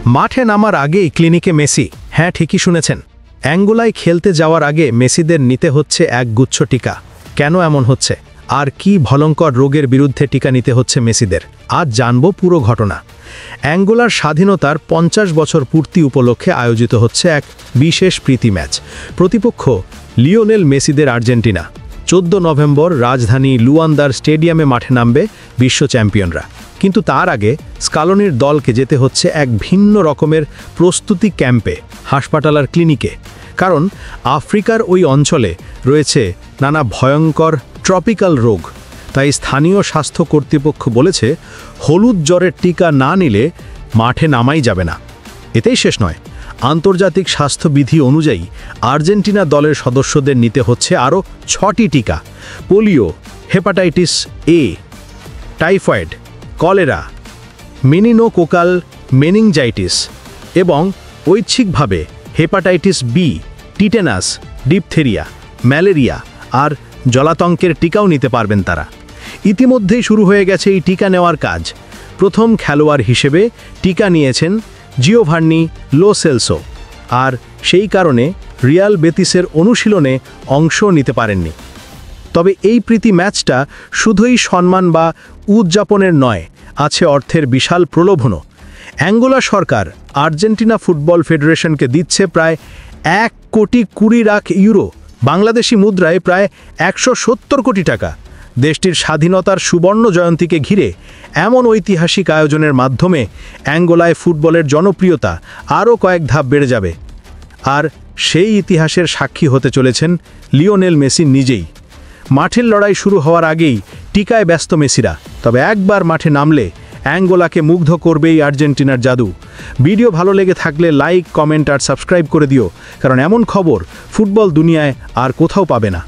মাঠে নামার আগেই ক্লিনিকে মেসি। হ্যাঁ, ঠিকই শুনেছেন। অ্যাঙ্গোলায় খেলতে যাওয়ার আগে মেসিদের নিতে হচ্ছে এক গুচ্ছ টিকা। কেন এমন হচ্ছে, আর কি ভয়ঙ্কর রোগের বিরুদ্ধে টিকা নিতে হচ্ছে মেসিদের, আজ জানব পুরো ঘটনা। অ্যাঙ্গোলার স্বাধীনতার 50 বছর পূর্তি উপলক্ষে আয়োজিত হচ্ছে এক বিশেষ প্রীতি ম্যাচ। প্রতিপক্ষ লিওনেল মেসিদের আর্জেন্টিনা। 14 নভেম্বর রাজধানী লুয়ান্দার স্টেডিয়ামে মাঠে নামবে বিশ্ব চ্যাম্পিয়নরা। কিন্তু তার আগে স্কালোনির দলকে যেতে হচ্ছে এক ভিন্ন রকমের প্রস্তুতি ক্যাম্পে, হাসপাতাল আর ক্লিনিকে। কারণ আফ্রিকার ওই অঞ্চলে রয়েছে নানা ভয়ঙ্কর ট্রপিক্যাল রোগ। তাই স্থানীয় স্বাস্থ্য কর্তৃপক্ষ বলেছে, হলুদ জ্বরের টিকা না নিলে মাঠে নামাই যাবে না। এতেই শেষ নয়, আন্তর্জাতিক স্বাস্থ্যবিধি অনুযায়ী আর্জেন্টিনা দলের সদস্যদের নিতে হচ্ছে আরও 6টি টিকা: polio, hepatitis A, typhoid, cholera, meningococcal meningitis এবং ঐচ্ছিকভাবে hepatitis B, tetanus, diphtheria, malaria আর জলাতঙ্কের টিকাও নিতে পারবেন তারা। ইতিমধ্যেই শুরু হয়ে গেছে এই টিকা নেওয়ার কাজ। প্রথম খেলোয়াড় হিসেবে টিকা নিয়েছেন জিওভান্নি লো সেলসো, আর সেই কারণে রিয়াল বেতিসের অনুশীলনে অংশ নিতে পারেননি। তবে এই প্রীতি ম্যাচটা শুধুই সম্মান বা উদযাপনের নয়, আছে অর্থের বিশাল প্রলোভনও। অ্যাঙ্গোলা সরকার আর্জেন্টিনা ফুটবল ফেডারেশনকে দিচ্ছে প্রায় 1,20,00,000 লাখ ইউরো, বাংলাদেশি মুদ্রায় প্রায় 170 কোটি টাকা। দেশটির স্বাধীনতার সুবর্ণ জয়ন্তীকে ঘিরে এমন ঐতিহাসিক আয়োজনের মাধ্যমে অ্যাঙ্গোলায় ফুটবলের জনপ্রিয়তা আরও কয়েক ধাপ বেড়ে যাবে। আর সেই ইতিহাসের সাক্ষী হতে চলেছেন লিওনেল মেসি নিজেই। মাঠের লড়াই শুরু হওয়ার আগেই টিকায় ব্যস্ত মেসিরা। তবে একবার মাঠে নামলে অ্যাঙ্গোলাকে মুগ্ধ করবেই আর্জেন্টিনার জাদু। ভিডিও ভালো লেগে থাকলে লাইক, কমেন্ট আর সাবস্ক্রাইব করে দিও, কারণ এমন খবর ফুটবল দুনিয়ায় আর কোথাও পাবে না।